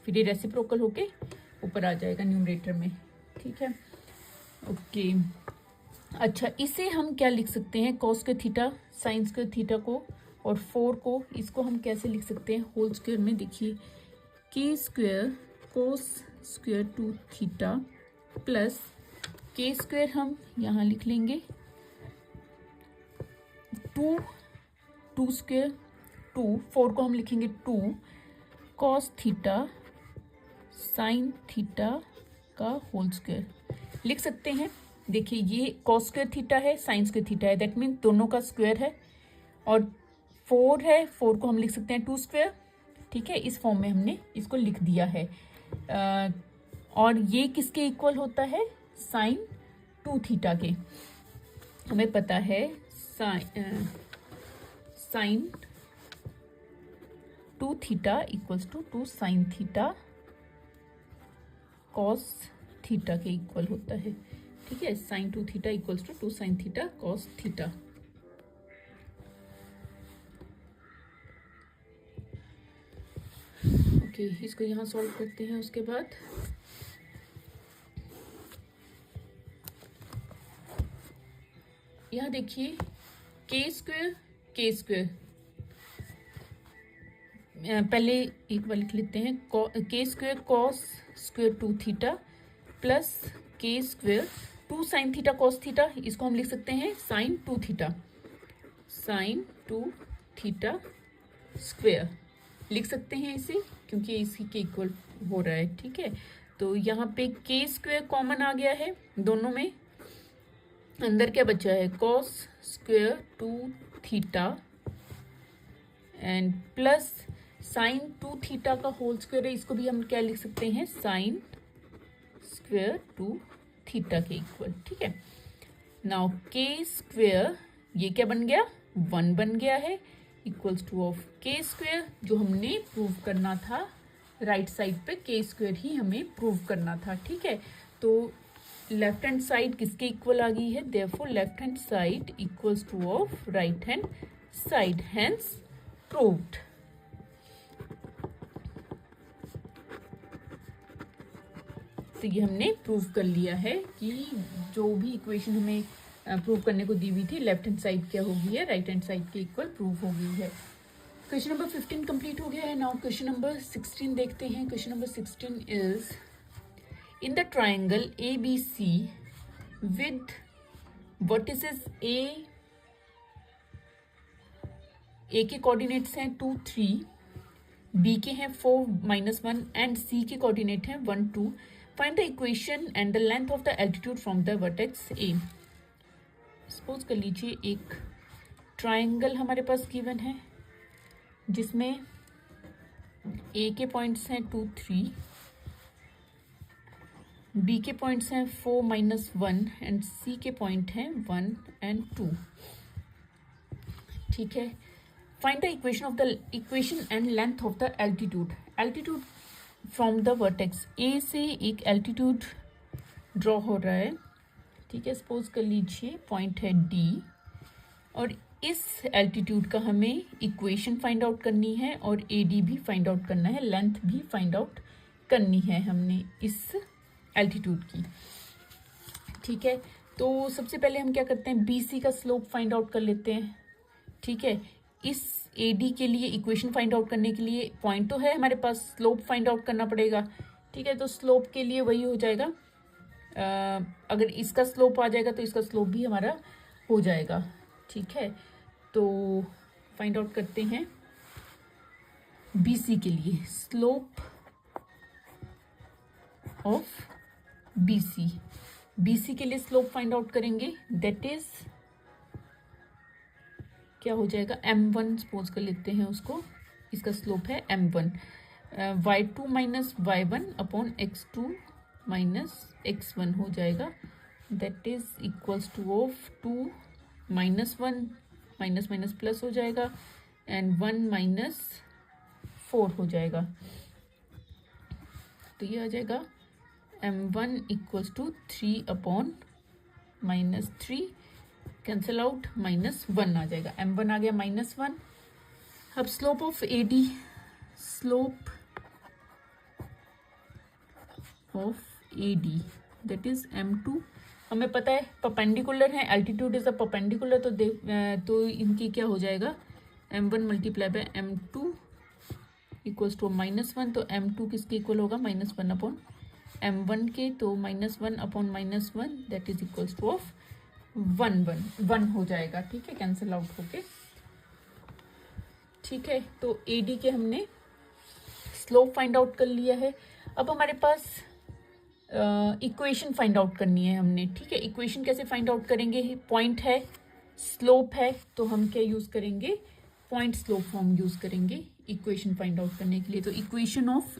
फिर ये रेसिप्रोकल होके ऊपर आ जाएगा न्यूमरेटर में। ठीक है, ओके। अच्छा, इसे हम क्या लिख सकते हैं, cos square theta sine square theta को और 4 को, इसको हम कैसे लिख सकते हैं होल स्क्वायर में, देखिए के square cos square 2 theta plus के स्क्वायर हम यहाँ लिख लेंगे 2 स्क्वायर 2, 4 को हम लिखेंगे 2 कॉस थीटा साइन थीटा का होल स्क्वायर लिख सकते हैं। देखिए ये कॉस स्क्वायर थीटा है, साइन स्क्वायर थीटा है, दैट मीन दोनों का स्क्वायर है, और 4 है, 4 को हम लिख सकते हैं 2 स्क्वायर। ठीक है, इस फॉर्म में हमने इसको लिख दिया है। और ये किसके इक्वल होता है, साइन 2 थीटा के, हमें पता है sine 2 theta equals to 2 sine theta cos theta के इक्वल होता है। ठीक है, sine 2 theta equals to 2 sine theta cos theta. Okay, इसको यहाँ सॉल्व करते हैं। उसके बाद यहाँ देखिए के स्क्वायर पहले एक बार लिख लेते हैं, k square cos square 2 theta plus k square 2 sine theta cos theta, इसको हम लिख सकते हैं sine 2 theta, sine 2 theta square लिख सकते हैं इसे, क्योंकि इसी के इक्वल हो रहा है। ठीक है, तो यहाँ पे के स्क्वेयर कॉमन आ गया है दोनों में, अंदर क्या बचा है cos square 2 theta and plus sign 2 theta का होल स्क्वायर है, इसको भी हम क्या लिख सकते हैं साइन स्क्वेयर 2 थीटा के इक्वल। ठीक है, नाउ के स्क्वेयर ये क्या बन गया 1 बन गया है, इक्वल्स टू ऑफ के स्क्वेयर, जो हमने प्रूव करना था राइट साइड पे के स्क्वेयर ही हमें प्रूव करना था। ठीक है, तो लेफ्ट हैंड साइड किसके इक्वल आ गई है, therefore left hand side equals to of right hand side, hence proved. तो ये हमने प्रूव कर लिया है कि जो भी इक्वेशन हमें प्रूव करने को दी हुई थी, लेफ्ट हैंड साइड क्या हो गई है राइट हैंड साइड के इक्वल प्रूव हो गई है। क्वेश्चन नंबर 15 कंप्लीट हो गया है। नाउ क्वेश्चन नंबर 16 देखते हैं। Question number 16 is in the triangle ABC with vertices A के कोऑर्डिनेट्स हैं 2 3, B के हैं 4 -1 एंड C के कोऑर्डिनेट हैं 1 2, find the equation and the length of the altitude from the vertex A। Suppose कर लीजिए एक ट्राइंगल हमारे पास गिवन है जिसमें A के पॉइंट्स हैं 2 3, B के पॉइंट्स हैं 4 -1 एंड C के पॉइंट हैं 1 एंड 2। ठीक है, find the equation and length of the altitude from the vertex A से एक एल्टीट्यूड ड्रॉ हो रहा है। ठीक है, सपोज कर लीजिए पॉइंट है D और इस एल्टीट्यूड का हमें इक्वेशन फाइंड आउट करनी है और AD भी फाइंड आउट करना है, लेंथ भी फाइंड आउट करनी है हमने इस एल्टीट्यूड की। ठीक है, तो सबसे पहले हम क्या करते हैं BC का स्लोप फाइंड आउट कर लेते हैं। ठीक है, इस AD के लिए इक्वेशन फाइंड आउट करने के लिए पॉइंट तो है हमारे पास, स्लोप फाइंड आउट करना पड़ेगा। ठीक है, तो स्लोप के लिए वही हो जाएगा, अगर इसका स्लोप आ जाएगा तो इसका स्लोप भी हमारा हो जाएगा। ठीक है, तो फाइंड आउट करते हैं BC के लिए स्लोप ऑफ BC के लिए स्लोप फाइंड आउट करेंगे, दैट इज क्या हो जाएगा m1, सपोज कर लेते हैं उसको, इसका स्लोप है m1, y2 minus y1 upon x2 minus x1 हो जाएगा, that is equals to of 2 -1 minus minus plus हो जाएगा एंड 1 -4 हो जाएगा। तो ये आ जाएगा m1 equals to 3 upon -3, cancel out -1 आ जाएगा, m1 आ गया -1। अब slope of AD, slope of AD that is m2, हमें पता है परपेंडिकुलर है, एल्टीट्यूड इज अ परपेंडिकुलर, तो इनकी क्या हो जाएगा m1 multiply by m2 equals to -1, तो m2 किसके इक्वल होगा -1 अपॉन m1 के, तो -1 upon -1 that is equals to of 1 हो जाएगा। ठीक है, कैंसिल आउट होके। ठीक है, तो AD के हमने स्लोप फाइंड आउट कर लिया है। अब हमारे पास इक्वेशन फाइंड आउट करनी है हमने। ठीक है, इक्वेशन कैसे फाइंड आउट करेंगे, पॉइंट है स्लोप है, तो हम क्या यूज करेंगे पॉइंट स्लोप फॉर्म यूज करेंगे इक्वेशन फाइंड आउट करने के लिए। तो इक्वेशन ऑफ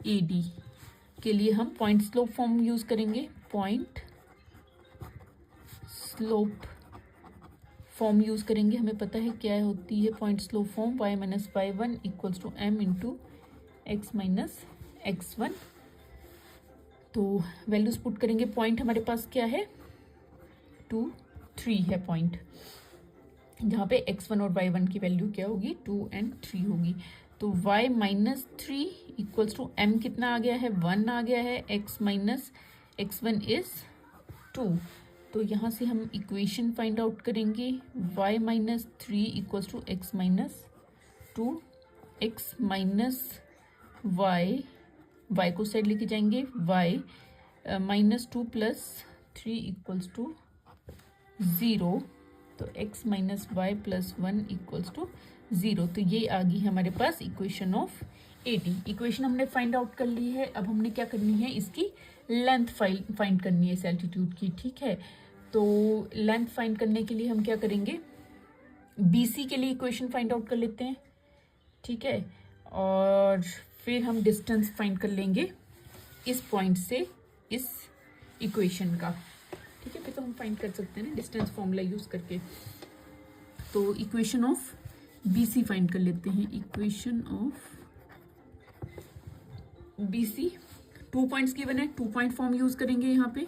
AD के लिए हम पॉइंट स्लोप फॉर्म यूज करेंगे, पॉइंट स्लोप फॉर्म यूज करेंगे। हमें पता है क्या होती है point slope form, y minus y1 equals to m into x minus x1। तो वैल्यूज पुट करेंगे, पॉइंट हमारे पास क्या है 2 3 है पॉइंट, जहाँ पे x1 और y1 की वैल्यू क्या होगी 2 और 3 होगी। तो y minus 3 equals to m कितना आ गया है 1 आ गया है, x माइनस x1 इज 2। तो यहाँ से हम इक्वेशन फाइंड आउट करेंगे, y minus 3 equals to x minus 2, x माइनस y को साइड लेके जाएंगे, y -2 + 3 = 0, तो x - y + 1 = 0। तो ये आ गई हमारे पास इक्वेशन ऑफ AD। इक्वेशन हमने फाइंड आउट कर ली है। अब हमने क्या करनी है, इसकी लेंथ फाइंड करनी है इस एल्टीट्यूड की, ठीक है। तो लेंथ फाइंड करने के लिए हम क्या करेंगे, BC के लिए इक्वेशन फाइंड आउट कर लेते हैं, ठीक है। और फिर हम डिस्टेंस फाइंड कर लेंगे इस पॉइंट से इस इक्वेशन का, ठीक है। फिर तो हम फाइंड कर सकते हैं ना डिस्टेंस फॉर्मूला यूज करके। तो इक्वेशन ऑफ BC फाइंड कर लेते हैं। Equation of BC 2 points given है, 2 पॉइंट फॉर्म यूज करेंगे यहाँ पे।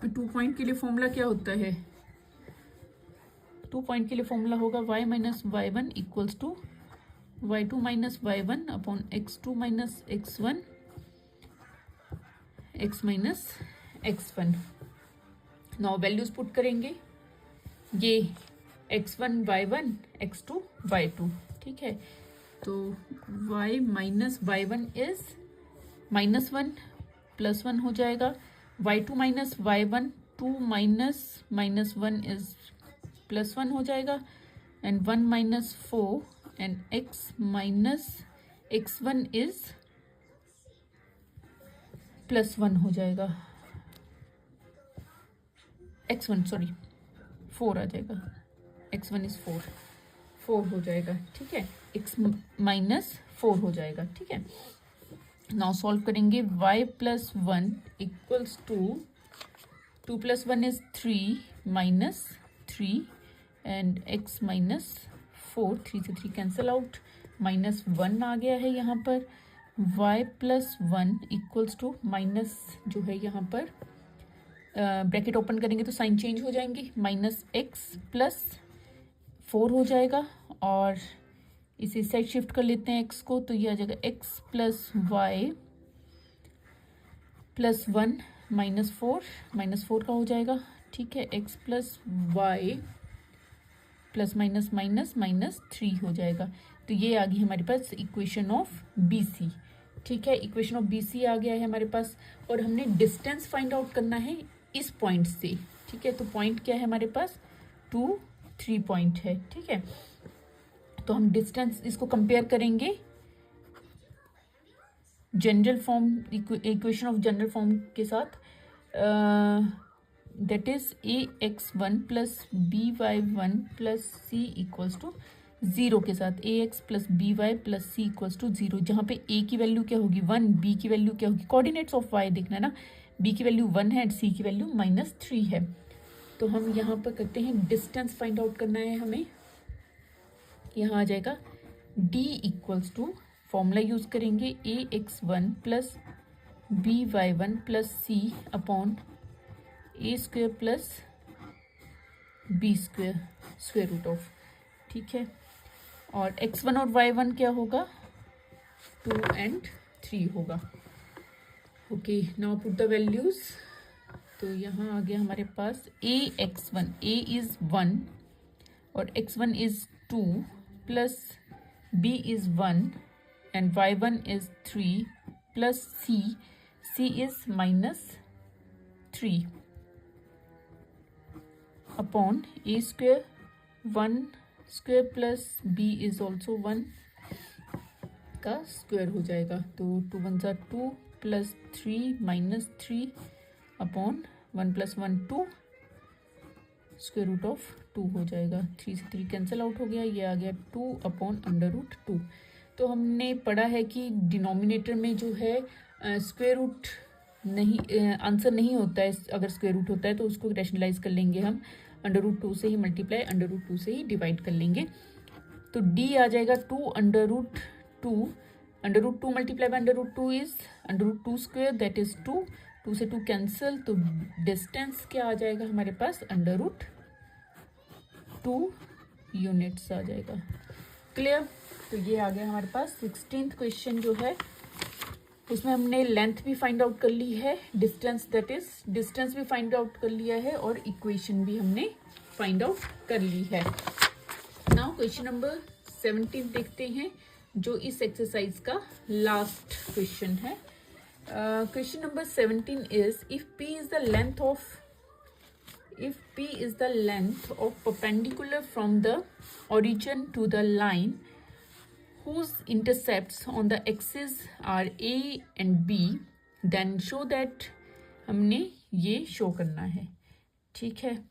2 पॉइंट के लिए फॉर्मूला क्या होता है, 2 पॉइंट के लिए फॉर्मूला होगा y - y1 = y2 - y1 upon x2 - x1 x - x1। Now values put करेंगे, ये x1 y1 x2 y2, ठीक है। तो y - y1 इज -1 +1 हो जाएगा, y2 - y1 2 - -1 इज +1 हो जाएगा, and 1 - 4 and x - x1 is +1 हो जाएगा, x1 सॉरी 4 आ जाएगा, x1 इज 4 हो जाएगा, ठीक है। x - 4 हो जाएगा, ठीक है। नाउ सॉल्व करेंगे, y + 1 = 2 + 1 इज 3 - 3 एंड x - 4, 3 से 3 कैंसिल आउट, -1 आ गया है यहाँ पर। y + 1 = माइनस जो है यहाँ पर ब्रैकेट ओपन करेंगे तो साइन चेंज हो जाएंगे, -x + 4 हो जाएगा, और इसे साइड शिफ्ट कर लेते हैं x को, तो ये आ जाएगा x + y + 1 -4 का हो जाएगा, ठीक है। x + y ± -3 हो जाएगा। तो ये आ गई हमारे पास इक्वेशन ऑफ BC, ठीक है। इक्वेशन ऑफ BC आ गया है हमारे पास, और हमने डिस्टेंस फाइंड आउट करना है इस पॉइंट से, ठीक है। तो पॉइंट क्या है हमारे पास, 2 3 पॉइंट है, ठीक है। तो हम डिस्टेंस इसको कंपेयर करेंगे general form, equation of general form के साथ, that is ax1 + by1 + c = 0 के साथ, ax + by + c = 0, जहाँ पे a की वैल्यू क्या होगी 1, b की वैल्यू क्या होगी, कोऑर्डिनेट्स ऑफ y देखना है ना, b की वैल्यू 1 है, c की वैल्यू -3 है। तो हम यहाँ पर करते हैं डिस्टेंस फाइंड आउट करना है हमें, यहाँ आ जाएगा d = फॉर्मूला यूज करेंगे ax1 + by1 + c upon a² + b² square root of, ठीक है। और x1 और y1 क्या होगा, 2 और 3 होगा। Okay, now put the values. तो यहाँ आ गया हमारे पास ax1, a इज 1 और x1 is 2 plus b is 1 and y1 is 3 plus c is -3 upon a² 1² plus b is also 1 का स्क्वायर हो जाएगा। तो 2 1 ज़ा 2 plus 3 -3 upon 1 + 1 2 square root of 2 हो जाएगा। 3 से 3 कैंसिल आउट हो गया, ये आ गया 2 अपॉन √2। तो हमने पढ़ा है कि डिनोमिनेटर में जो है स्क्वायर रूट नहीं, आंसर नहीं होता है। अगर स्क्वायर रूट होता है तो उसको रैशनलाइज कर लेंगे हम, √2 से ही मल्टीप्लाई √2 से ही डिवाइड कर लेंगे। तो d आ जाएगा 2 √2, √2 multiply by √2 is √2² that is 2, 2 से 2 कैंसिल, तो डिस्टेंस क्या आ जाएगा हमारे पास √2 यूनिट्स आ जाएगा। क्लियर? तो ये आ गया हमारे पास 16th क्वेश्चन जो है, उसमें हमने लेंथ भी फाइंड आउट कर ली है, डिस्टेंस दैट इज डिस्टेंस भी फाइंड आउट कर लिया है और इक्वेशन भी हमने फाइंड आउट कर ली है। नाउ क्वेश्चन नंबर 17 देखते हैं। जो इस एक्सरसाइज का लास्ट क्वेश्चन है। Question number 17 is if P is the length of perpendicular from the origin to the line whose intercepts on the axis are A and B, then show that हमने ये show करना है। ठीक है,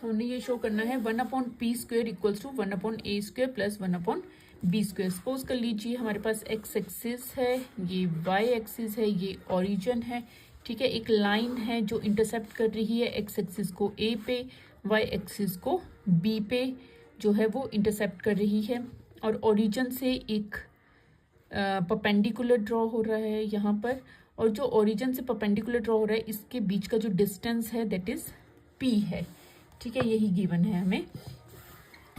हमने ये show करना है 1/p² equals to 1/a² plus 1/b²। Suppose कर लीजिए हमारे पास x एक्सिस है, ये y एक्सिस है, ये ओरिजिन है। ठीक है, एक लाइन है जो इंटरसेप्ट कर रही है x एक्सिस को a पे, y एक्सिस को b पे जो है वो इंटरसेप्ट कर रही है, और ओरिजिन से एक परपेंडिकुलर ड्रॉ हो रहा है यहाँ पर, और जो ओरिजिन से परपेंडिकुलर ड्रॉ हो रहा है इसके बीच का जो डिस्टेंस है दैट इज p है। ठीक है, यही गिवन है हमें।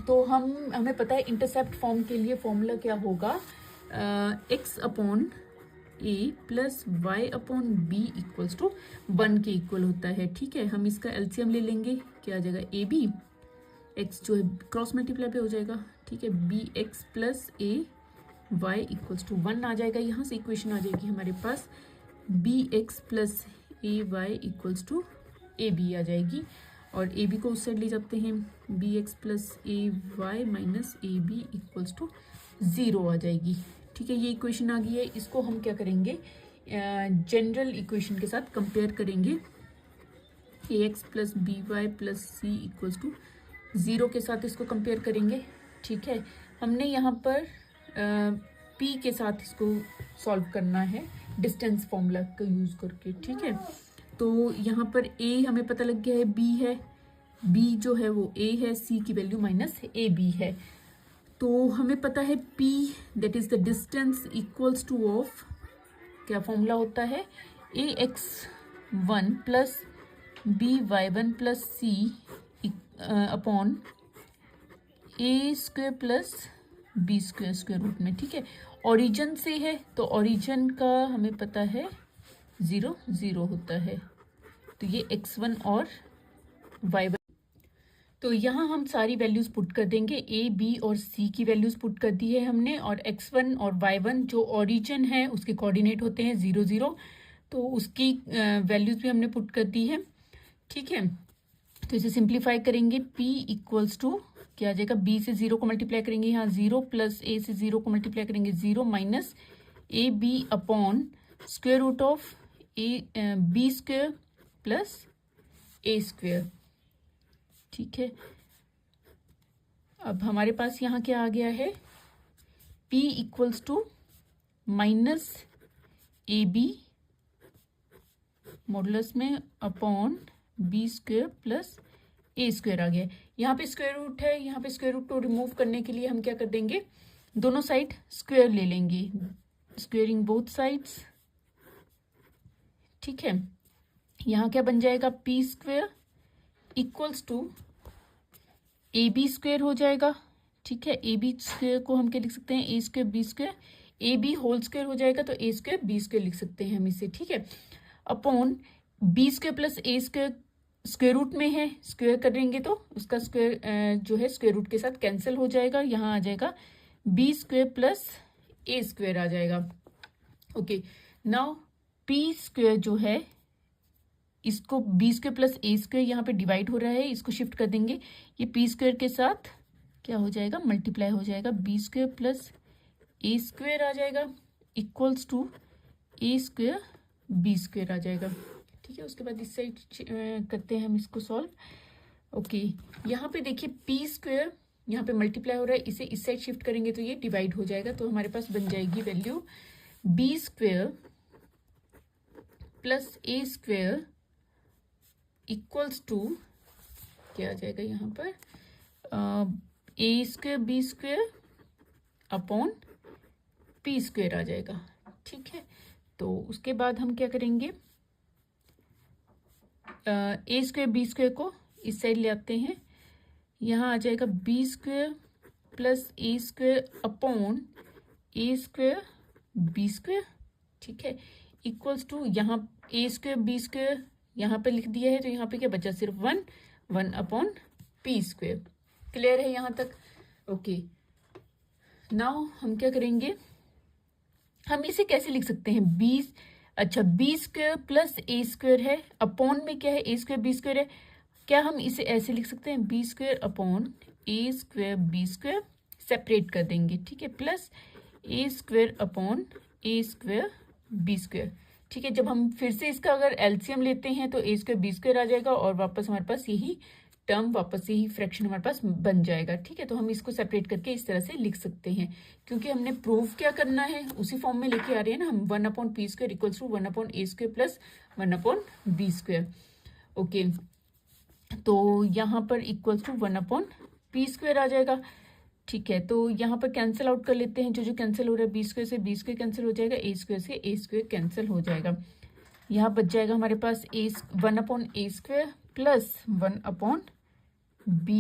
तो हमें पता है इंटरसेप्ट फॉर्म के लिए फॉर्मूला क्या होगा, x/a plus y/b equals to 1 के इक्वल होता है। ठीक है, हम इसका एलसीएम ले लेंगे, क्या आ जाएगा ab, x जो है क्रॉस मल्टीप्लाई पे हो जाएगा। ठीक है, bx plus ay equals to 1 आ जाएगा। यहाँ से इक्वेशन आ जाएगी हमारे पास bx plus ay equals to ab आ जाएगी, और ए बी को उस साइड ले जाते हैं, b x plus a y minus a b equals to 0 आ जाएगी। ठीक है, ये इक्वेशन आ गई है। इसको हम क्या करेंगे, जनरल इक्वेशन के साथ कंपेयर करेंगे, a x plus b y plus c equals to 0 के साथ इसको कंपेयर करेंगे। ठीक है, हमने यहाँ पर पी के साथ इसको सॉल्व करना है डिस्टेंस फॉर्मूला का यूज़ करके। ठीक है, तो यहाँ पर a हमें पता लग गया है b है, b जो है वो a है, c की वैल्यू माइनस ए बी है। तो हमें पता है p that is the distance equals to of, क्या फॉर्मूला होता है, ax1 plus by1 plus c upon a² plus b² square root में। ठीक है, ओरिजिन से है तो ओरिजिन का हमें पता है 0 0 होता है, तो ये x1 और y1। तो यहाँ हम सारी वैल्यूज पुट कर देंगे, a b और c की वैल्यूज पुट कर दी है हमने, और x1 और y1 जो ओरिजिन है उसके कोऑर्डिनेट होते हैं 0 0, तो उसकी वैल्यूज भी हमने पुट कर दी है। ठीक है, तो इसे सिंप्लीफाई करेंगे, p इक्वल्स टू क्या आ जाएगा, b से 0 को मल्टीप्लाई करेंगे यहाँ 0 प्लस a से 0 को मल्टीप्लाई करेंगे 0 minus a b upon square root of b² plus a²। ठीक है, अब हमारे पास यहाँ क्या आ गया है, p equals to minus a b modulus में अपॉन b² प्लस a² आ गया। यहाँ पे स्क्वायर रूट है, यहाँ पे स्क्वायर रूट को रिमूव करने के लिए हम क्या कर देंगे, दोनों साइड स्क्वायर ले लेंगे, स्क्वेयरिंग बोथ साइड्स। ठीक है, यहाँ क्या बन जाएगा, p² इक्वल्स टू ab² हो जाएगा। ठीक है, ab² को हम क्या लिख सकते हैं, a² b², ab whole square हो जाएगा तो a² b² लिख सकते हैं हम इसे। ठीक है, upon b² plus a² square root में है, स्क्वायर करेंगे तो उसका स्क्वायर जो है स्क्वायर रूट के साथ कैंसिल हो जाएगा, यहाँ आ जाएगा b² प्लस a² आ जाएगा। ओके, नाउ p² जो है इसको b² प्लस a² यहाँ पे डिवाइड हो रहा है, इसको शिफ्ट कर देंगे, ये p² के साथ क्या हो जाएगा, मल्टीप्लाई हो जाएगा, b² प्लस a² आ जाएगा इक्वल्स टू a² b² आ जाएगा। ठीक है, उसके बाद इस साइड करते हैं हम इसको सॉल्व। ओके, यहाँ पे देखिए p² यहाँ पे मल्टीप्लाई हो रहा है, इसे इस साइड शिफ्ट करेंगे तो ये डिवाइड हो जाएगा, तो हमारे पास बन जाएगी value b² plus a² equals to क्या आ जाएगा यहाँ पर, a² b² अपॉन p² आ जाएगा। ठीक है, तो उसके बाद हम क्या करेंगे, a² b² को इस साइड ले आते हैं, यहाँ आ जाएगा b² plus a² upon a² b²। ठीक है, इक्वल्स टू यहाँ a² b² यहाँ पे लिख दिया है, तो यहाँ पे क्या बचा, सिर्फ 1 1 अपॉन p²। क्लियर है यहाँ तक। ओके, नाउ हम क्या करेंगे, हम इसे कैसे लिख सकते हैं, 20, अच्छा बी स्क्वायर प्लस ए स्क्वायर है, अपॉन में क्या है ए स्क्वायर बी स्क्वायर है, क्या हम इसे ऐसे लिख सकते हैं बी स्क्वायर अपॉन ए स्क्वायर बी स्क्वायर, सेपरेट कर देंगे, ठीक है, प्लस ए स्क्वायर अपॉन ए स्क्वायर बी स्क्वायर, ठीक है। जब हम फिर से इसका अगर एलसीएम लेते हैं तो ए स्क्वायर बी स्क्वायर आ जाएगा और वापस हमारे पास यही टर्म, वापस यही फ्रैक्शन हमारे पास बन जाएगा, ठीक है। तो हम इसको सेपरेट करके इस तरह से लिख सकते हैं, क्योंकि हमने प्रूव क्या करना है उसी फॉर्म में लेके आ रहे हैं ना हम, 1/p square equals to 1/a square plus 1/b square. Okay, तो यहाँ पर इक्वल्स टू 1/p स्क्वायर आ जाएगा, ठीक है। तो यहाँ पर कैंसिल आउट कर लेते हैं, जो जो कैंसिल हो रहा है बी स्क्वायर से बी स्क्वायर कैंसिल हो जाएगा, ए स्क्वायर से ए स्क्वायर कैंसिल हो जाएगा। यहाँ बच जाएगा हमारे पास 1/a square plus 1/b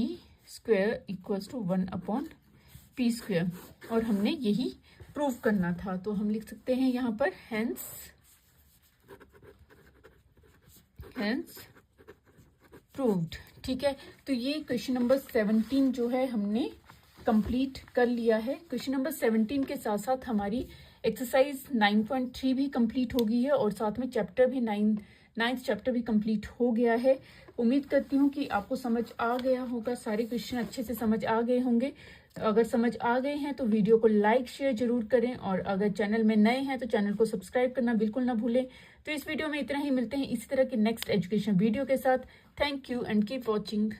square equals to 1/p square, और हमने यही प्रूव करना था। तो हम लिख सकते हैं यहाँ पर हेंस प्रूव्ड, ठीक है। तो ये क्वेश्चन नंबर 17 जो है हमने कंप्लीट कर लिया है। क्वेश्चन नंबर 17 के साथ साथ हमारी एक्सरसाइज 9.3 भी कंप्लीट हो गई है और साथ में चैप्टर भी 9th चैप्टर भी कंप्लीट हो गया है। उम्मीद करती हूँ कि आपको समझ आ गया होगा, सारे क्वेश्चन अच्छे से समझ आ गए होंगे। अगर समझ आ गए हैं तो वीडियो को लाइक शेयर जरूर करें, और अगर चैनल में नए हैं तो चैनल को सब्सक्राइब करना बिल्कुल ना भूलें। तो इस वीडियो में इतना ही, मिलते हैं इसी तरह के नेक्स्ट एजुकेशन वीडियो के साथ। Thank you and keep watching.